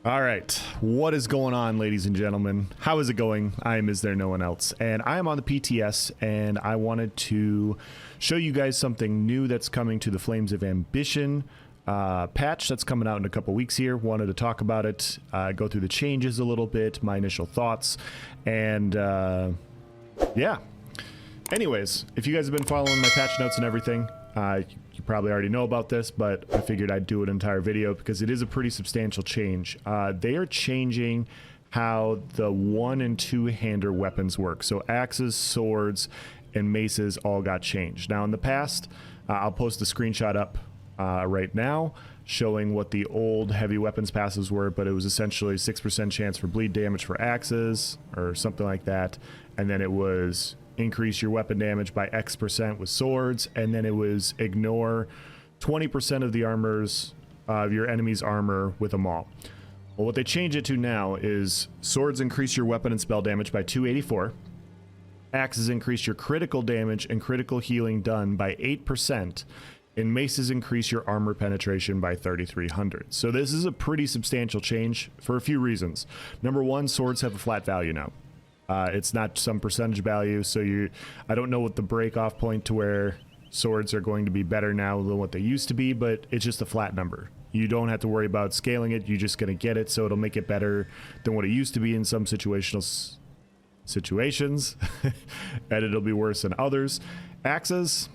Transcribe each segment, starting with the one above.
All right, what is going on, ladies and gentlemen? How is it going? I am Is There No One Else, and I am on the PTS, and I wanted to show you guys something new that's coming to the Flames of Ambition patch that's coming out in a couple weeks here. Wanted to talk about it, go through the changes a little bit, my initial thoughts, and yeah. Anyways, if you guys have been following my patch notes and everything, you probably already know about this, but I figured I'd do an entire video because it is a pretty substantial change. They are changing how the 1- and 2-hander weapons work. So axes, swords, and maces all got changed. Now in the past, I'll post a screenshot up right now showing what the old heavy weapons passes were, but it was essentially 6% chance for bleed damage for axes or something like that, and then it was increase your weapon damage by X% with swords, and then it was ignore 20% of the armors of your enemy's armor with a maul. Well, what they change it to now is swords increase your weapon and spell damage by 284, axes increase your critical damage and critical healing done by 8%, and maces increase your armor penetration by 3,300. So this is a pretty substantial change for a few reasons. Number one, swords have a flat value now. It's not some percentage value, so I don't know what the break off point to where swords are going to be better now than what they used to be, but it's just a flat number. You don't have to worry about scaling it, you're just going to get it, so it'll make it better than what it used to be in some situations, and it'll be worse in others. Axes,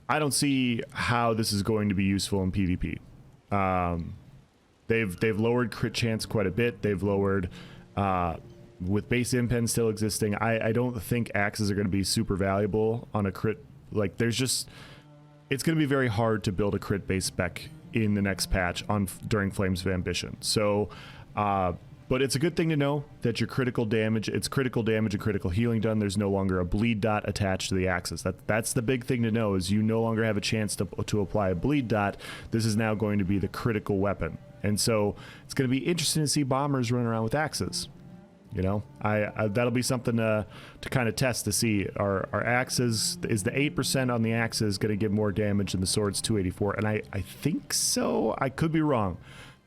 I don't see how this is going to be useful in PvP. They've lowered crit chance quite a bit. They've lowered with base impen still existing, I don't think axes are going to be super valuable on a crit. Like, there's just, it's going to be very hard to build a crit base spec in the next patch during Flames of Ambition. So, but it's a good thing to know that your critical damage, it's critical damage and critical healing done. There's no longer a bleed dot attached to the axes. That's the big thing to know, is you no longer have a chance to apply a bleed dot. This is now going to be the critical weapon. And so it's going to be interesting to see bombers running around with axes. You know, that'll be something to kind of test to see. Our axes, is the 8% on the axes going to give more damage than the sword's 284? And I think so. I could be wrong.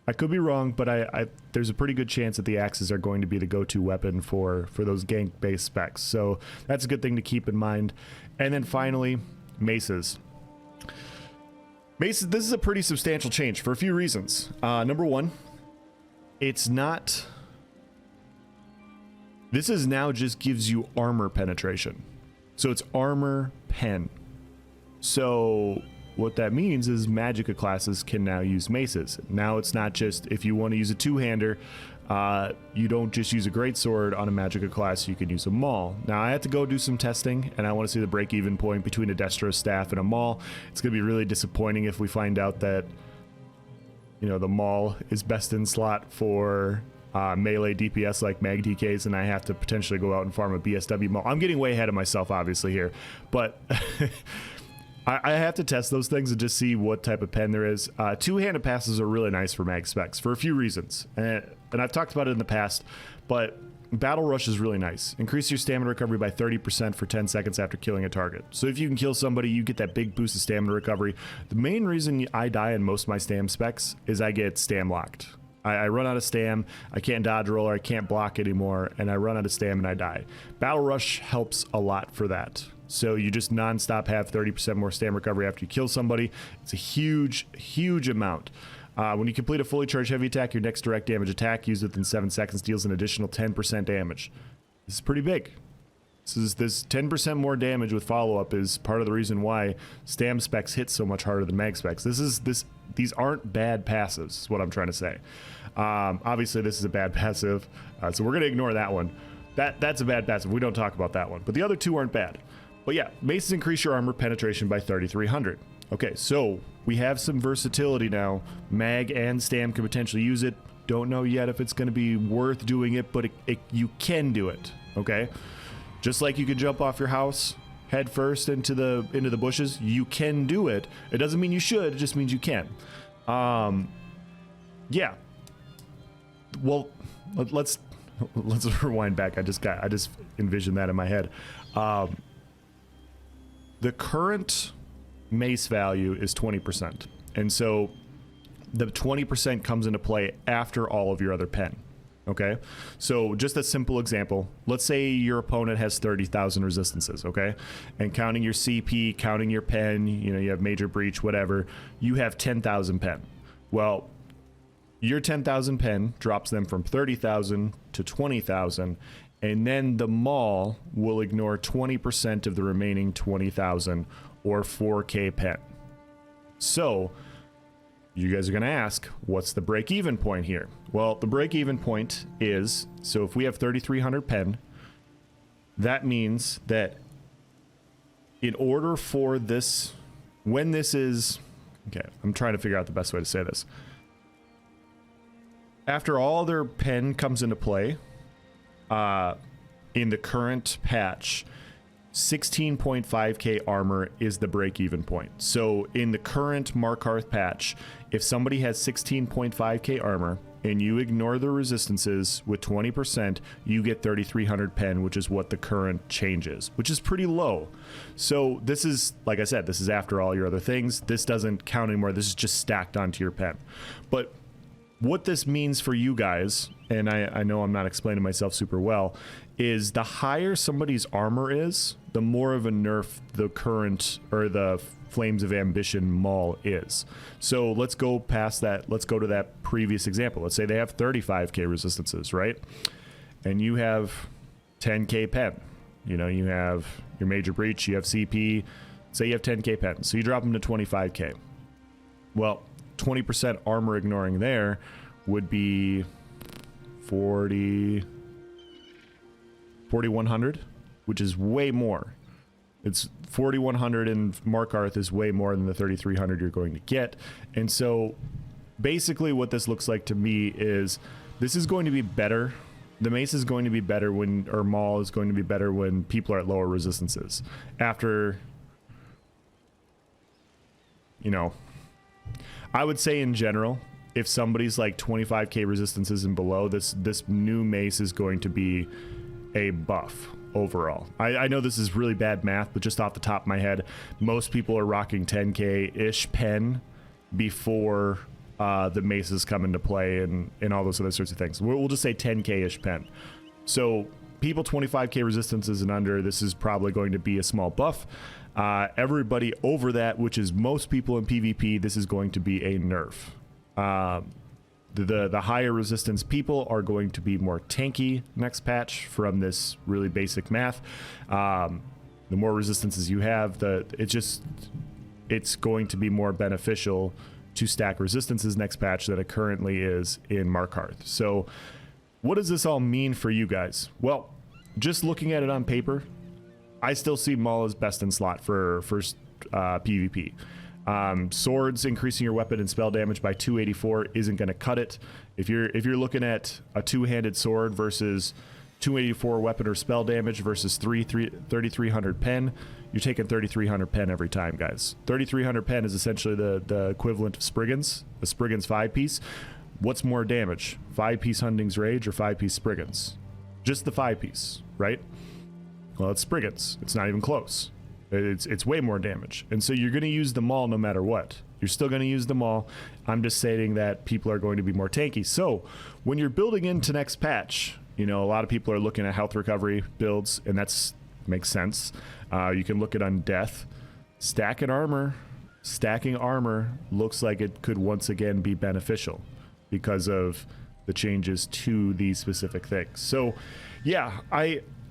But there's a pretty good chance that the axes are going to be the go-to weapon for those gank-based specs. So that's a good thing to keep in mind. And then finally, maces. Maces, this is a pretty substantial change for a few reasons. Number one, it's not... This is now just gives you armor penetration. So it's armor pen. So what that means is Magicka classes can now use maces. Now it's not just, if you want to use a two-hander, you don't just use a greatsword on a Magicka class, you can use a maul. Now I had to go do some testing, and I want to see the break-even point between a Destro staff and a maul. It's going to be really disappointing if we find out that, you know, the maul is best in slot for melee DPS like mag DKs, and I have to potentially go out and farm a BSW maul. I'm getting way ahead of myself obviously here, but I have to test those things and just see what type of pen there is. Two-handed passes are really nice for mag specs for a few reasons, and I've talked about it in the past, but Battle Rush is really nice. Increase your stamina recovery by 30% for 10 seconds after killing a target. So if you can kill somebody, you get that big boost of stamina recovery. The main reason I die in most of my stam specs is I get stam locked. I run out of stam, I can't dodge roll, or I can't block anymore, and I run out of stam and I die. Battle Rush helps a lot for that. So you just non-stop have 30% more stam recovery after you kill somebody. It's a huge, huge amount. When you complete a fully charged heavy attack, your next direct damage attack used within 7 seconds deals an additional 10% damage. This is pretty big. This 10% more damage with follow-up is part of the reason why stam specs hit so much harder than mag specs. These aren't bad passives, is what I'm trying to say. Obviously, this is a bad passive, so we're going to ignore that one. That's a bad passive. We don't talk about that one. But the other two aren't bad. But yeah, maces increase your armor penetration by 3,300. Okay, so we have some versatility now. Mag and stam can potentially use it. Don't know yet if it's going to be worth doing it, but you can do it. Okay, just like you can jump off your house head first into the bushes, you can do it. It doesn't mean you should, it just means you can. Yeah. Well, let's rewind back. I just envisioned that in my head. The current mace value is 20%. And so the 20% comes into play after all of your other pen. Okay, so just a simple example. Let's say your opponent has 30,000 resistances, okay? And counting your CP, counting your pen, you know, you have major breach, whatever, you have 10,000 pen. Well, your 10,000 pen drops them from 30,000 to 20,000, and then the maul will ignore 20% of the remaining 20,000 or 4K pen. So you guys are going to ask, what's the break-even point here? Well, the break-even point is, so if we have 3,300 pen, that means that in order for this, when this is, okay, I'm trying to figure out the best way to say this. After all their pen comes into play, in the current patch, 16.5k armor is the break-even point. So in the current Markarth patch, if somebody has 16.5k armor and you ignore the resistances with 20%, you get 3,300 pen, which is what the current change is, which is pretty low. So this is, like I said, this is after all your other things. This doesn't count anymore. This is just stacked onto your pen. But what this means for you guys, and I know I'm not explaining myself super well, is the higher somebody's armor is, the more of a nerf the current, or the Flames of Ambition maul is. So let's go past that. Let's go to that previous example. Let's say they have 35k resistances, right? And you have 10k pen. You know, you have your major breach, you have CP. Say you have 10k pen. So you drop them to 25k. Well, 20% armor ignoring there would be 4,100, which is way more. It's 4,100 in Markarth is way more than the 3,300 you're going to get. And so basically what this looks like to me is this is going to be better. The mace is going to be better when, or maul is going to be better when people are at lower resistances. After, you know, I would say in general, if somebody's like 25k resistances and below, this new mace is going to be a buff overall. I know this is really bad math, but just off the top of my head, most people are rocking 10k-ish pen before the maces come into play and all those other sorts of things. We'll just say 10k-ish pen. So people 25k resistances and under, this is probably going to be a small buff. Everybody over that, which is most people in PvP, this is going to be a nerf. The higher resistance people are going to be more tanky next patch from this really basic math. The more resistances you have, it's going to be more beneficial to stack resistances next patch than it currently is in Markarth. So what does this all mean for you guys? Well, just looking at it on paper, I still see maul as best in slot for PvP. Swords increasing your weapon and spell damage by 284 isn't going to cut it. If you're looking at a two-handed sword versus 284 weapon or spell damage versus 3,300 pen, you're taking 3,300 pen every time, guys. 3,300 pen is essentially the equivalent of Spriggans, a Spriggans 5-piece. What's more damage, 5-piece Hunding's Rage or 5-piece Spriggans? Just the 5-piece, right? Well, it's Spriggans. It's not even close. It's way more damage. And so you're going to use the maul no matter what. You're still going to use the maul. I'm just stating that people are going to be more tanky. So when you're building into next patch, you know, a lot of people are looking at health recovery builds, and that's makes sense. You can look at undeath. Stacking armor looks like it could once again be beneficial because of the changes to these specific things. So yeah,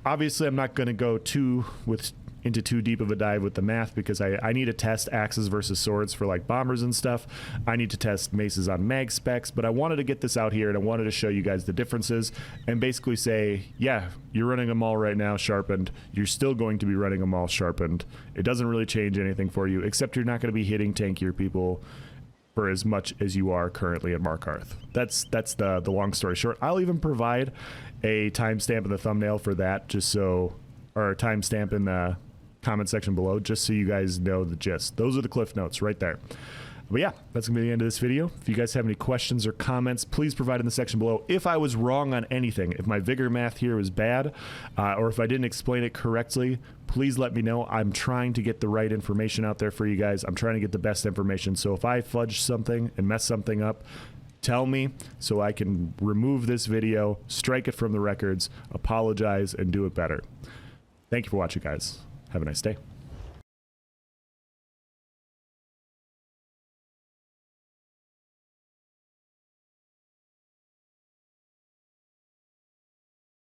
obviously I'm not going to go into too deep of a dive with the math because I need to test axes versus swords for like bombers and stuff. I need to test maces on mag specs, but I wanted to get this out here and I wanted to show you guys the differences and basically say, yeah, you're running a maul right now sharpened. You're still going to be running a maul sharpened. It doesn't really change anything for you, except you're not going to be hitting tankier people for as much as you are currently at Markarth. That's the long story short. I'll even provide a timestamp in the thumbnail for that, just so, or a timestamp in the comment section below, just so you guys know the gist. Those are the cliff notes right there. But yeah, that's going to be the end of this video. If you guys have any questions or comments, please provide in the section below. If I was wrong on anything, if my vigor math here was bad, or if I didn't explain it correctly, please let me know. I'm trying to get the right information out there for you guys. I'm trying to get the best information. So if I fudge something and mess something up, tell me so I can remove this video, strike it from the records, apologize, and do it better. Thank you for watching, guys. Have a nice day.